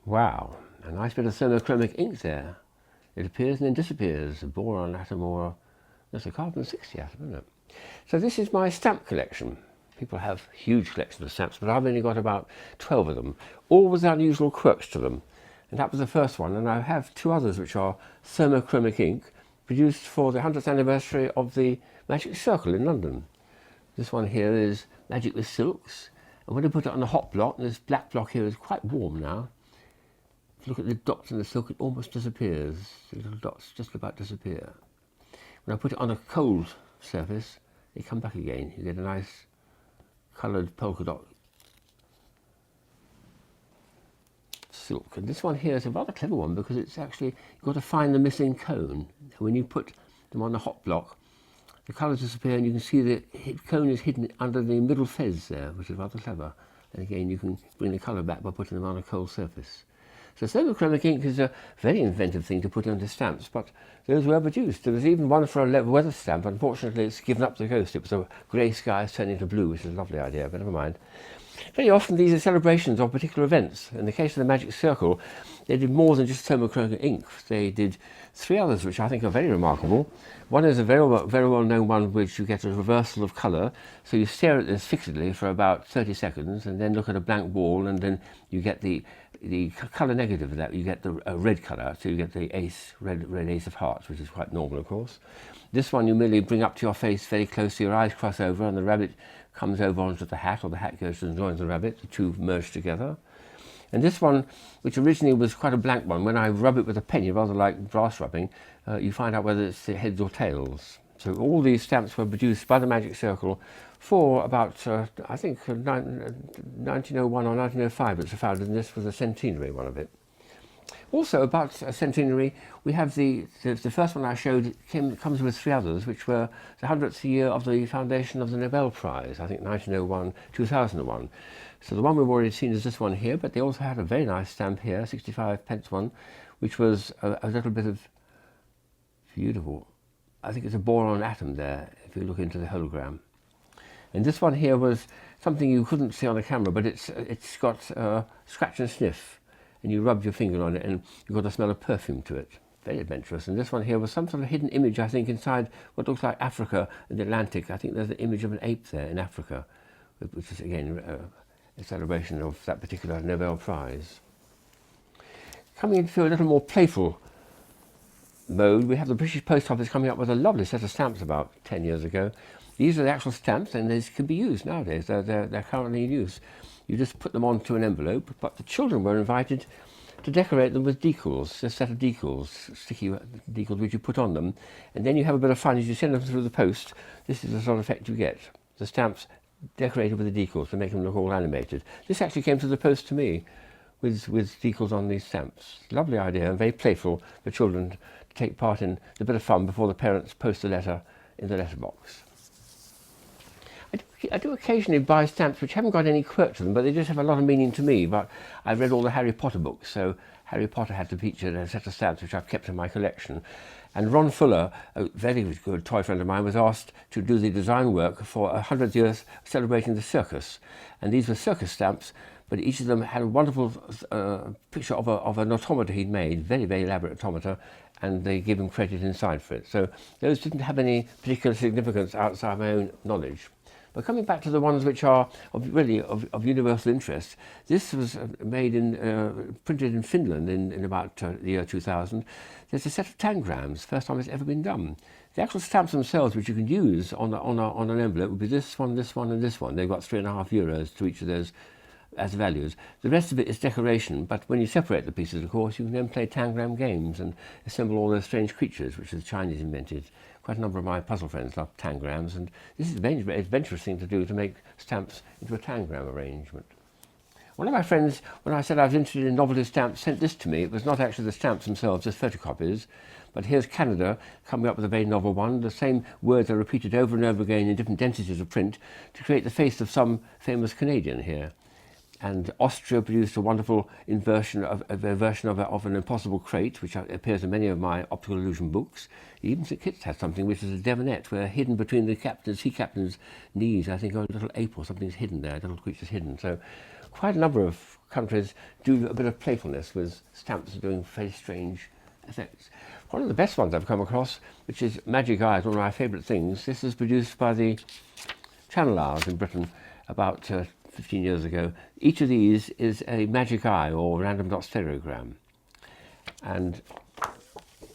Wow, a nice bit of thermochromic ink there. It appears and then disappears. A boron atom or there's a carbon-60 atom, isn't it? So this is my stamp collection. People have huge collections of stamps, but I've only got about 12 of them, all with unusual quirks to them. And that was the first one, and I have two others which are thermochromic ink, produced for the 100th anniversary of the Magic Circle in London. This one here is Magic with Silks, and when I put it on a hot block, this black block here is quite warm now. If you look at the dots in the silk, it almost disappears. The little dots just about disappear. When I put it on a cold surface, they come back again. You get a nice coloured polka dot silk. And this one here is a rather clever one because it's actually, you've got to find the missing cone. And when you put them on the hot block, the colours disappear and you can see the cone is hidden under the middle fez there, which is rather clever. And again, you can bring the colour back by putting them on a cold surface. So thermochromic ink is a very inventive thing to put onto stamps, but those were produced. There was even one for a weather stamp. Unfortunately, it's given up the ghost. It was a grey sky turning to blue, which is a lovely idea, but never mind. Very often these are celebrations of particular events. In the case of the Magic Circle, they did more than just thermochromic ink. They did three others which I think are very remarkable. One is a very well known one which you get a reversal of colour. So you stare at this fixedly for about 30 seconds and then look at a blank wall, and then you get the colour negative of that. You get the red colour, so you get the ace, red ace of hearts, which is quite normal of course. This one you merely bring up to your face very close so your eyes cross over and the rabbit comes over onto the hat, or the hat goes and joins the rabbit, the two merge together. And this one, which originally was quite a blank one, when I rub it with a penny, rather like brass rubbing, you find out whether it's heads or tails. So all these stamps were produced by the Magic Circle for about, I think, 1901 or 1905 it's founded, and this was a centenary one of it. Also, about a centenary, we have the first one I showed comes with three others, which were the 100th year of the foundation of the Nobel Prize, I think 1901, 2001. So the one we've already seen is this one here, but they also had a very nice stamp here, 65p one, which was a little bit of beautiful, I think it's a boron atom there, if you look into the hologram. And this one here was something you couldn't see on the camera, but it's got scratch and sniff. And you rub your finger on it and you've got a smell of perfume to it. Very adventurous. And this one here was some sort of hidden image, I think, inside what looks like Africa and the Atlantic. I think there's an image of an ape there in Africa, which is, again, a celebration of that particular Nobel Prize. Coming into a little more playful mode, we have the British Post Office coming up with a lovely set of stamps about 10 years ago. These are the actual stamps, and these can be used nowadays. They're currently in use. You just put them onto an envelope, but the children were invited to decorate them with decals, a set of decals, sticky decals which you put on them, and then you have a bit of fun as you send them through the post. This is the sort of effect you get. The stamps decorated with the decals to make them look all animated. This actually came through the post to me with decals on these stamps. Lovely idea and very playful for children to take part in a bit of fun before the parents post a letter in the letterbox. I do occasionally buy stamps which haven't got any quirk to them, but they just have a lot of meaning to me. But I've read all the Harry Potter books, so Harry Potter had to feature a set of stamps which I've kept in my collection. And Ron Fuller, a very good toy friend of mine, was asked to do the design work for 100 years celebrating the circus. And these were circus stamps, but each of them had a wonderful picture of an automata he'd made, very elaborate automata, and they give him credit inside for it. So those didn't have any particular significance outside my own knowledge. But coming back to the ones which are really of universal interest, this was printed in Finland in about the year 2000. There's a set of tangrams, first time it's ever been done. The actual stamps themselves, which you can use on an envelope, would be this one, and this one. They've got €3.50 to each of those as values. The rest of it is decoration, but when you separate the pieces, of course, you can then play tangram games and assemble all those strange creatures which the Chinese invented. Quite a number of my puzzle friends love tangrams, and this is a very adventurous thing to do, to make stamps into a tangram arrangement. One of my friends, when I said I was interested in novelty stamps, sent this to me. It was not actually the stamps themselves, just photocopies, but here's Canada coming up with a very novel one. The same words are repeated over and over again in different densities of print to create the face of some famous Canadian here. And Austria produced a wonderful version of an impossible crate, which appears in many of my optical illusion books. Even St Kitts has something which is a devinet, where hidden between the sea captain's knees, I think, a little ape or something's hidden there, a little creature's hidden. So quite a number of countries do a bit of playfulness with stamps doing very strange effects. One of the best ones I've come across, which is Magic Eye, one of my favourite things. This is produced by the Channel Hours in Britain about 15 years ago. Each of these is a magic eye or random dot stereogram. And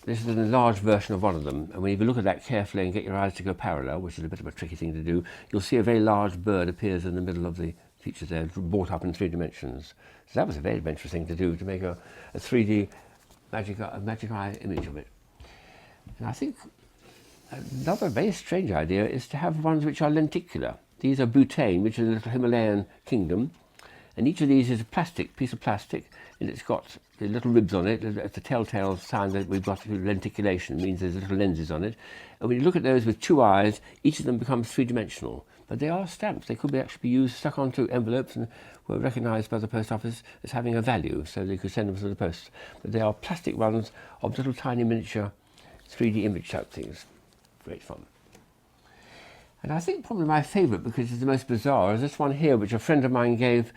this is an enlarged version of one of them. And when you look at that carefully and get your eyes to go parallel, which is a bit of a tricky thing to do, you'll see a very large bird appears in the middle of the features there, brought up in 3 dimensions. So that was a very adventurous thing to do, to make a 3D magic eye image of it. And I think another very strange idea is to have ones which are lenticular. These are butane, which is a little Himalayan kingdom, and each of these is a piece of plastic, and it's got the little ribs on it. It's a telltale sign that we've got lenticulation. It means there's little lenses on it. And when you look at those with 2 eyes, each of them becomes 3-dimensional. But they are stamps. They could actually be used, stuck onto envelopes, and were recognised by the post office as having a value, so they could send them to the post. But they are plastic ones of little tiny miniature 3D image type things. Great fun. And I think probably my favourite, because it's the most bizarre, is this one here, which a friend of mine gave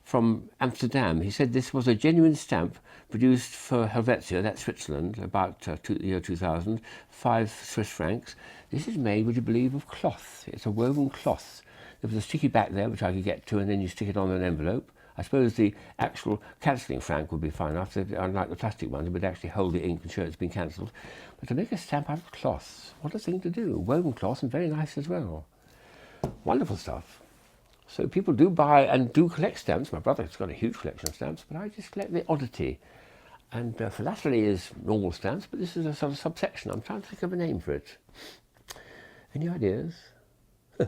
from Amsterdam. He said this was a genuine stamp produced for Helvetia, that's Switzerland, about the year 2000, 5 Swiss francs. This is made, would you believe, of cloth. It's a woven cloth. There was a sticky back there, which I could get to, and then you stick it on an envelope. I suppose the actual cancelling frank would be fine enough, unlike the plastic ones, it would actually hold the ink and show it's been cancelled. But to make a stamp out of cloth, what a thing to do. Woven cloth, and very nice as well. Wonderful stuff. So people do buy and do collect stamps. My brother's got a huge collection of stamps, but I just collect the oddity. And philately is normal stamps, but this is a sort of subsection. I'm trying to think of a name for it. Any ideas? Huh.